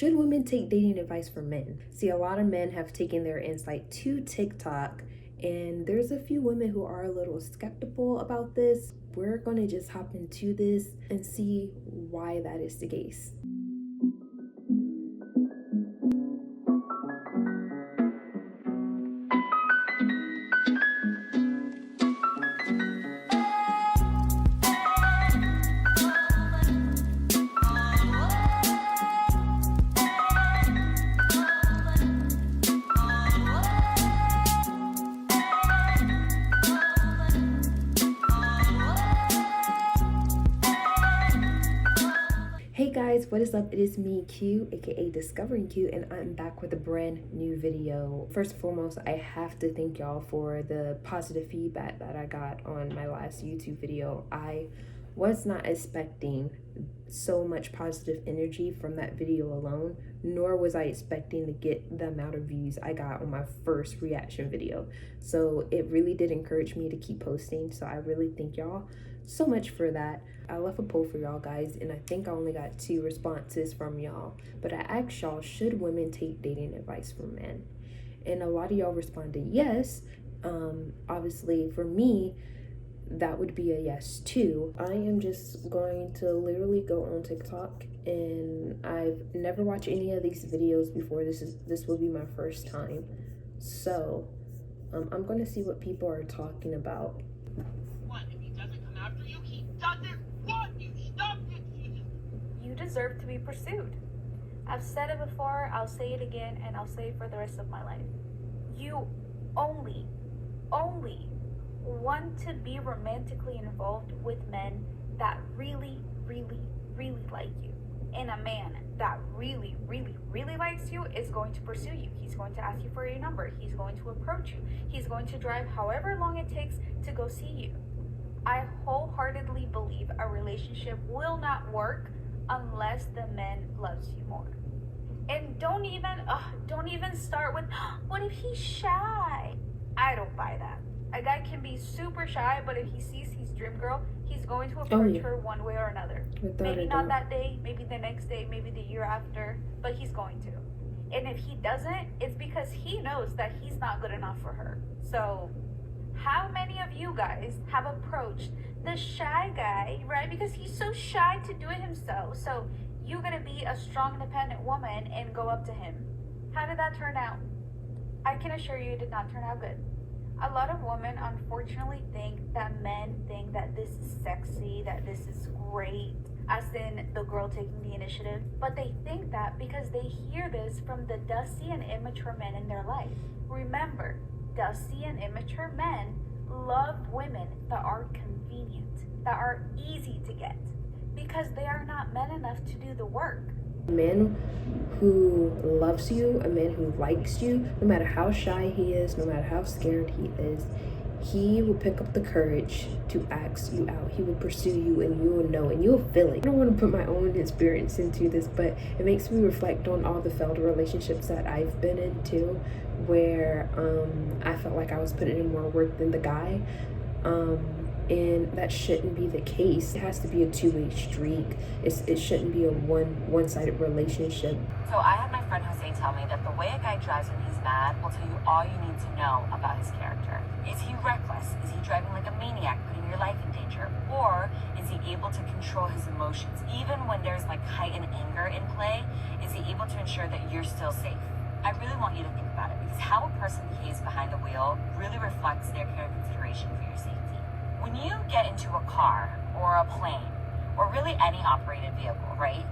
should women take dating advice from men? See, a lot of men have taken their insight to TikTok, and there's a few women who are a little skeptical about this. We're going to just hop into this and see why that is the case. Hey guys, what is up? It is me, Q, aka Discovering Q, and I'm back with a brand new video. First and foremost, I have to thank y'all for the positive feedback that I got on my last YouTube video. I was not expecting so much positive energy from that video alone, nor was I expecting to get the amount of views I got on my first reaction video. So it really did encourage me to keep posting, so I really thank y'all so much for that. I left a poll for y'all guys, and I think I only got 2 responses from y'all, but I asked y'all, should women take dating advice from men? And a lot of y'all responded yes. Obviously for me, that would be a yes too. I am just going to literally go on TikTok, and I've never watched any of these videos before. This will be my first time, so I'm going to see what people are talking about. After you, he doesn't want you. Stop it. You deserve to be pursued. I've said it before, I'll say it again, and I'll say it for the rest of my life. You only want to be romantically involved with men that really like you. And a man that really likes you is going to pursue you. He's going to ask you for your number. He's going to approach you. He's going to drive however long it takes to go see you. I wholeheartedly believe a relationship will not work unless the man loves you more. And don't even start with, what if he's shy? I don't buy that. A guy can be super shy, but if he sees his dream girl, he's going to approach her one way or another. Maybe not that day, maybe the next day, maybe the year after, but he's going to. And if he doesn't, it's because he knows that he's not good enough for her. So how many of you guys have approached the shy guy, right? Because he's so shy to do it himself. So you're going to be a strong, independent woman and go up to him. How did that turn out? I can assure you it did not turn out good. A lot of women unfortunately think that men think that this is sexy, that this is great, as in the girl taking the initiative. But they think that because they hear this from the dusty and immature men in their life. Remember, dusty and immature men love women that are convenient, that are easy to get, because they are not men enough to do the work. A man who loves you, a man who likes you, no matter how shy he is, no matter how scared he is, he will pick up the courage to ask you out. He will pursue you, and you will know, and you'll feel it. I don't want to put my own experience into this, but it makes me reflect on all the failed relationships that I've been into, where I felt like I was putting in more work than the guy. And that shouldn't be the case. It has to be a two-way streak. It shouldn't be a one-sided relationship. So I had my friend Jose tell me that the way a guy drives when he's mad will tell you all you need to know about his character. Is he reckless? Is he driving like a maniac, putting your life in danger? Or is he able to control his emotions? Even when there's like heightened anger in play, is he able to ensure that you're still safe? I really want you to think about it, because how a person behaves behind the wheel really reflects their care and consideration for your safety. When you get into a car or a plane or really any operated vehicle, right?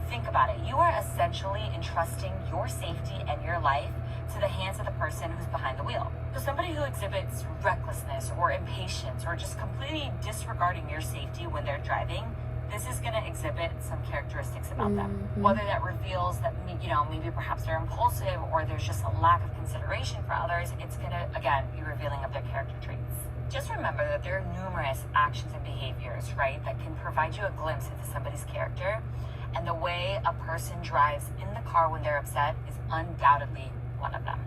Think about it. You are essentially entrusting your safety and your life to the hands of the person who's behind the wheel. So somebody who exhibits recklessness or impatience or just completely disregarding your safety when they're driving, this is going to exhibit some characteristics about them. Whether that reveals that, maybe perhaps they're impulsive or there's just a lack of consideration for others, it's going to, again, be revealing of their character traits. Just remember that there are numerous actions and behaviors, right, that can provide you a glimpse into somebody's character. And the way a person drives in the car when they're upset is undoubtedly one of them.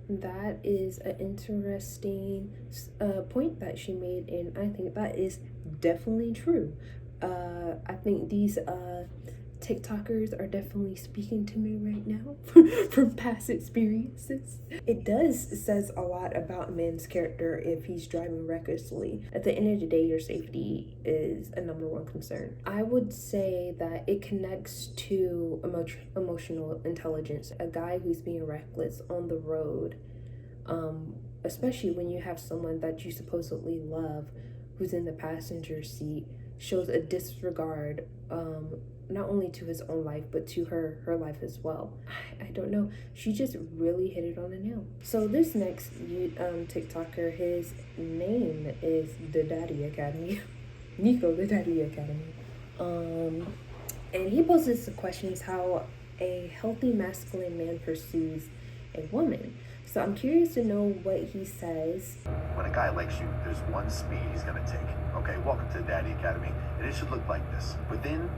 That is an interesting point that she made, and I think that is definitely true. I think these TikTokers are definitely speaking to me right now from past experiences. It says a lot about a man's character if he's driving recklessly. At the end of the day, your safety is a number one concern. I would say that it connects to emotional intelligence. A guy who's being reckless on the road, especially when you have someone that you supposedly love who's in the passenger seat, shows a disregard not only to his own life but to her life as well. I don't know, she just really hit it on the nail. So this next TikToker, his name is The Daddy Academy. Nico The Daddy Academy. And he poses the questions how a healthy masculine man pursues a woman. So I'm curious to know what he says. When a guy likes you, there's one speed he's gonna take. Okay, welcome to the Daddy Academy. And it should look like this. Within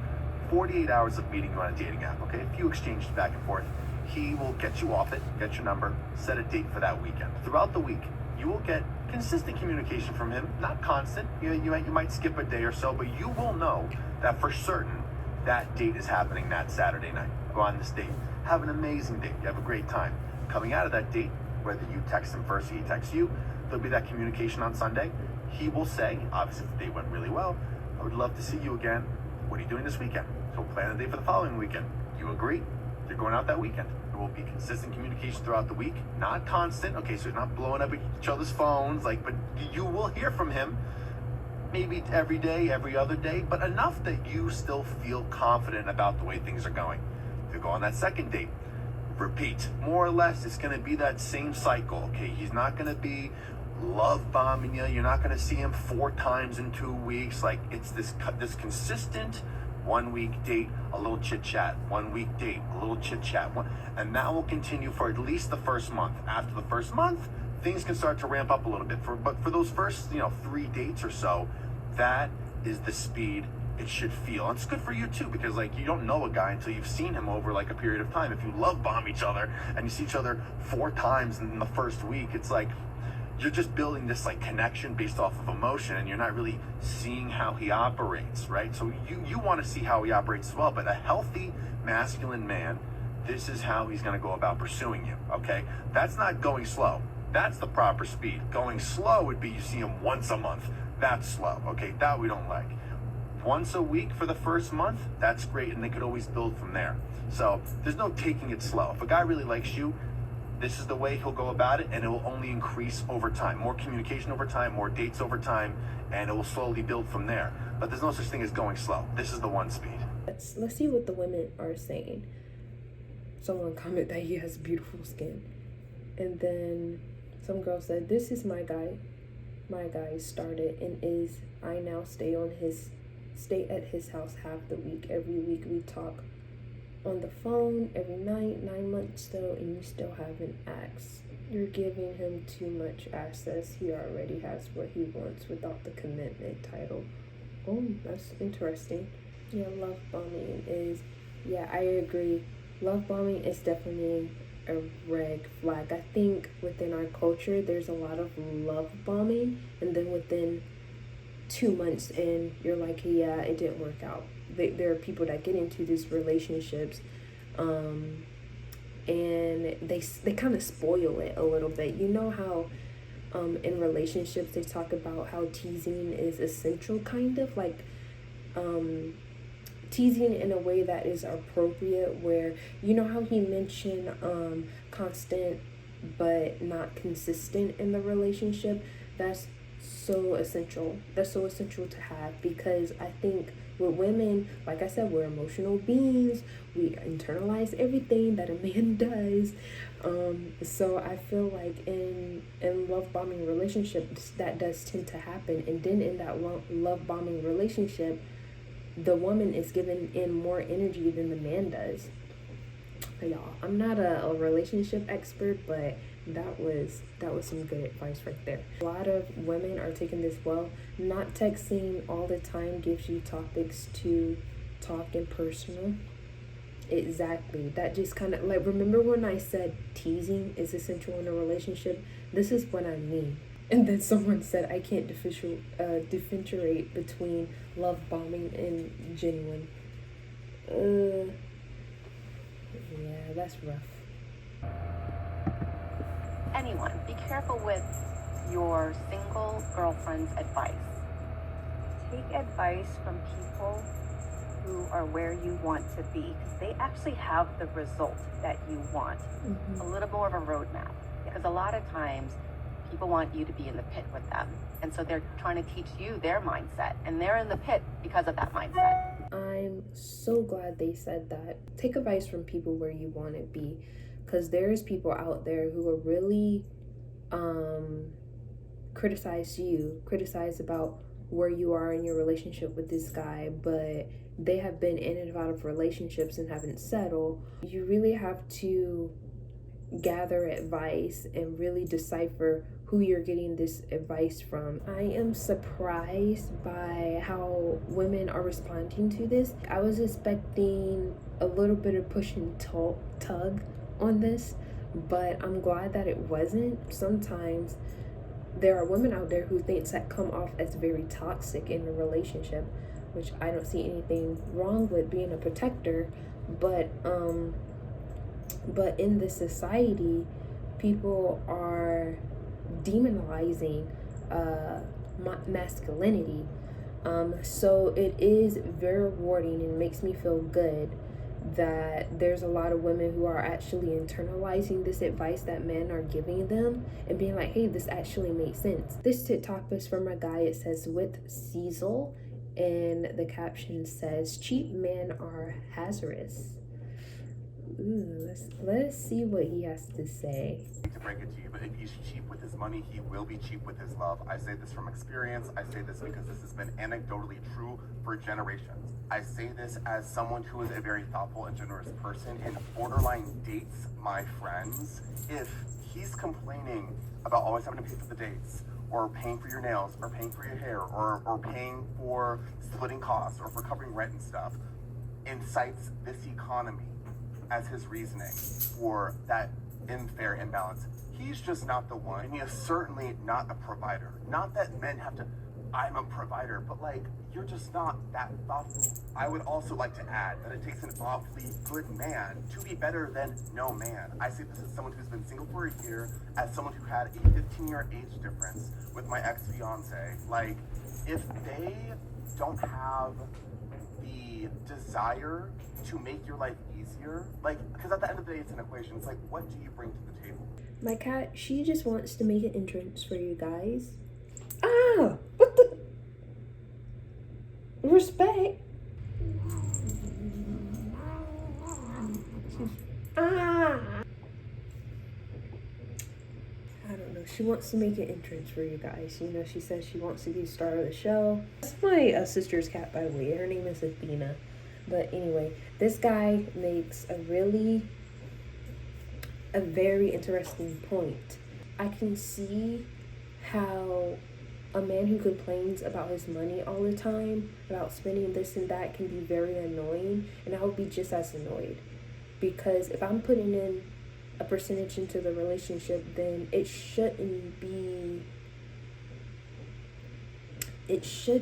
48 hours of meeting you on a dating app, okay, a few exchanges back and forth, he will get you off it, get your number, set a date for that weekend. Throughout the week, you will get consistent communication from him, not constant. You might skip a day or so, but you will know that for certain that date is happening that Saturday night. Go on this date. Have an amazing date. You have a great time. Coming out of that date, whether you text him first or he texts you, there'll be that communication on Sunday. He will say, obviously if the date went really well, I would love to see you again. What are you doing this weekend? So plan a date for the following weekend. You agree? You're going out that weekend. There will be consistent communication throughout the week, not constant. Okay, so you're not blowing up each other's phones, but you will hear from him maybe every day, every other day, but enough that you still feel confident about the way things are going. If you go on that second date, repeat. More or less, it's going to be that same cycle, okay? He's not going to be love bombing you. You're not going to see him 4 times in 2 weeks. Like, it's this consistent 1 week date, a little chit chat, 1 week date, a little chit chat, and that will continue for at least the first month. After the first month, things can start to ramp up a little bit. But for those first 3 dates or so, that is the speed it should feel. And it's good for you too, because you don't know a guy until you've seen him over a period of time. If you love bomb each other and you see each other 4 times in the first week, it's like you're just building this connection based off of emotion, and you're not really seeing how he operates, right? So you want to see how he operates as well. But a healthy masculine man, this is how he's going to go about pursuing you, okay? That's not going slow. That's the proper speed. Going slow would be you see him once a month. That's slow, okay? That we don't like. Once a week for the first month, that's great, and they could always build from there. So there's no taking it slow. If a guy really likes you, this is the way he'll go about it, and it will only increase over time. More communication over time, more dates over time, and it will slowly build from there. But there's no such thing as going slow. This is the one speed. Let's see what the women are saying. Someone commented that he has beautiful skin. And then some girl said, this is my guy. My guy started and is, I now stay at his house half the week. Every week we talk on the phone every night, 9 months though, and you still haven't asked. You're giving him too much access. He already has what he wants without the commitment title. Oh, that's interesting. Yeah, love bombing is, I agree. Love bombing is definitely a red flag. I think within our culture, there's a lot of love bombing, and then within 2 months and you're like, yeah, it didn't work out. There are people that get into these relationships and they kind of spoil it a little bit. You know how in relationships they talk about how teasing is essential, kind of teasing in a way that is appropriate, where how he mentioned constant but not consistent in the relationship. That's so essential to have, because I think with women, like I said, we're emotional beings. We internalize everything that a man does. So I feel like in love bombing relationships, that does tend to happen. And then in that love bombing relationship, the woman is given in more energy than the man does. But y'all, I'm not a relationship expert, but that was some good advice right there. A lot of women are taking this well. Not texting all the time gives you topics to talk in personal. Exactly. That just kind of remember when I said teasing is essential in a relationship? This is what I mean. And then someone said I can't differentiate between love bombing and genuine. Yeah, that's rough. Anyone, be careful with your single girlfriend's advice. Take advice from people who are where you want to be, because they actually have the result that you want. A little more of a roadmap, because a lot of times people want you to be in the pit with them, and so they're trying to teach you their mindset, and they're in the pit because of that mindset. I'm so glad they said that. Take advice from people where you want to be, because there's people out there who are really criticize about where you are in your relationship with this guy, but they have been in and out of relationships and haven't settled. You really have to gather advice and really decipher who you're getting this advice from. I am surprised by how women are responding to this. I was expecting a little bit of push and tug on this, but I'm glad that it wasn't. Sometimes there are women out there who think that come off as very toxic in a relationship, which I don't see anything wrong with being a protector, but in this society, people are demonizing masculinity. So it is very rewarding and makes me feel good that there's a lot of women who are actually internalizing this advice that men are giving them and being like, hey, this actually makes sense. This TikTok is from a guy. It says with Cecil, and the caption says, cheap men are hazardous. Ooh, let's see what he has to say. To break it to you, but if he's cheap with his money, he will be cheap with his love. I say this from experience. I say this because this has been anecdotally true for generations. I say this as someone who is a very thoughtful and generous person and borderline dates my friends. If he's complaining about always having to pay for the dates, or paying for your nails, or paying for your hair, or paying for splitting costs, or for covering rent and stuff, and cites this economy as his reasoning for that unfair imbalance, he's just not the one. And he is certainly not a provider. Not that men have to, I'm a provider, but like, you're just not that thoughtful. I would also like to add that it takes an awfully good man to be better than no man. I say this as someone who's been single for a year, as someone who had a 15-year age difference with my ex-fiance. Like, if they don't have the desire to make your life easier, like, because at the end of the day, it's an equation. It's like, what do you bring to the table? My cat, she just wants to make an entrance for you guys. Ah, what the? Respect. Ah. I don't know. She wants to make an entrance for you guys. You know, she says she wants to be the star of the show. That's my sister's cat, by the way. Her name is Athena. But anyway, this guy makes a very interesting point. I can see how a man who complains about his money all the time, about spending this and that, can be very annoying, and I would be just as annoyed. Because if I'm putting in a percentage into the relationship, then it should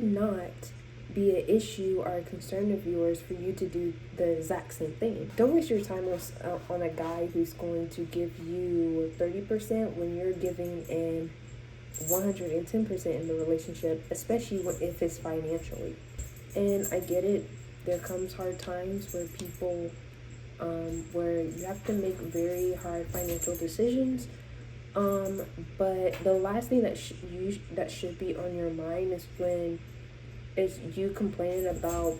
not be an issue or a concern of yours for you to do the exact same thing. Don't waste your time on a guy who's going to give you 30% when you're giving in 110% in the relationship, especially if it's financially. And I get it, there comes hard times where people where you have to make very hard financial decisions, but the last thing that should be on your mind is you complaining about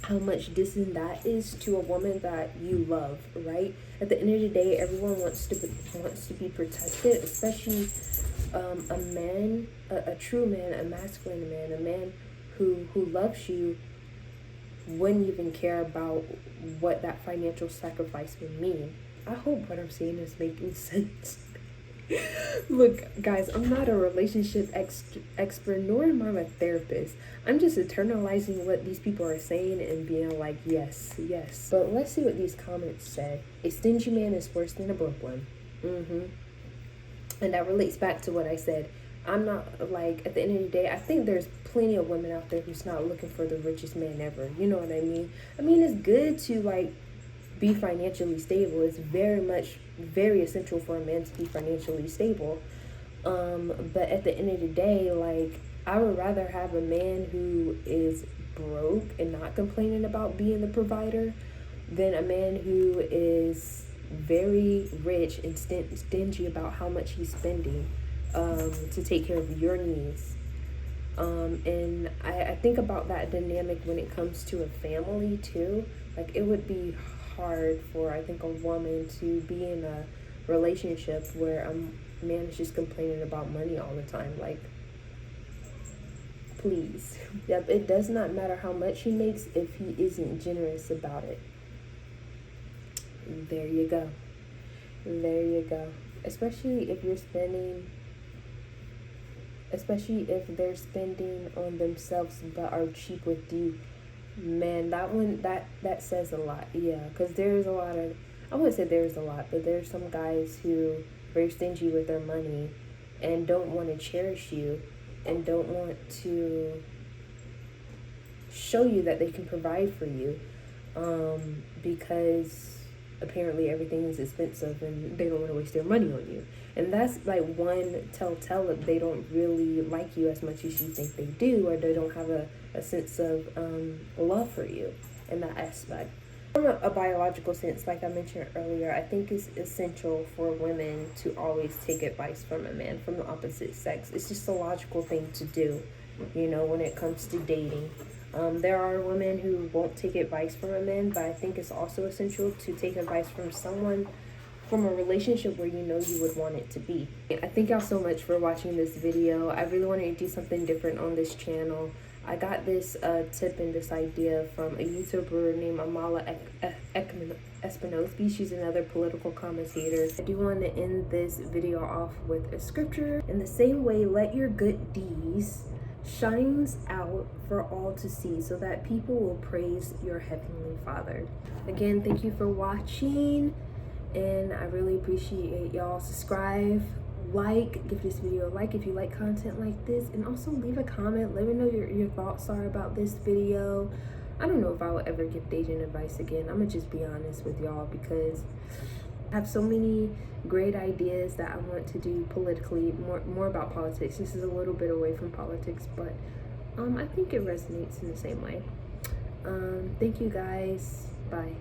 how much this and that is to a woman that you love, right? At the end of the day, everyone wants to be protected, especially a man, a true man, a masculine man, a man who loves you, wouldn't even care about what that financial sacrifice would mean. I hope what I'm saying is making sense. Look, guys, I'm not a relationship expert, nor am I a therapist. I'm just internalizing what these people are saying and being like, yes. But let's see what these comments say. A stingy man is worse than a broke one. And that relates back to what I said. I'm not, like, at the end of the day, I think there's plenty of women out there who's not looking for the richest man ever. You know what I mean? I mean, it's good to like be financially stable. It's very essential for a man to be financially stable. But at the end of the day, like, I would rather have a man who is broke and not complaining about being the provider than a man who is very rich and stingy about how much he's spending to take care of your needs. And I think about that dynamic when it comes to a family too. Like, it would be hard for, I think, a woman to be in a relationship where a man is just complaining about money all the time. Like, please. Yep, it does not matter how much he makes if he isn't generous about it. There you go. There you go. Especially if they're spending on themselves but are cheap with you. Man, that says a lot. Yeah, because there's a lot of, I wouldn't say there's a lot, but there's some guys who are very stingy with their money and don't want to cherish you and don't want to show you that they can provide for you, because apparently everything is expensive and they don't want to waste their money on you. And that's like one telltale that they don't really like you as much as you think they do, or they don't have a sense of love for you in that aspect. From a biological sense, like I mentioned earlier, I think it's essential for women to always take advice from a man from the opposite sex. It's just a logical thing to do, you know, when it comes to dating. There are women who won't take advice from a man, but I think it's also essential to take advice from someone from a relationship where you know you would want it to be. I thank y'all so much for watching this video. I really wanted to do something different on this channel. I got this tip and this idea from a YouTuber named Amala Espinoski. She's another political commentator. I do want to end this video off with a scripture. In the same way, let your good deeds shines out for all to see, so that people will praise your heavenly Father. Again, thank you for watching, and I really appreciate y'all. Subscribe, like, give this video a like if you like content like this, and also leave a comment. Let me know your thoughts are about this video. I don't know if I will ever give dating advice again. I'm gonna just be honest with y'all, because I have so many great ideas that I want to do politically, more about politics. This is a little bit away from politics, but I think it resonates in the same way. Thank you guys. Bye.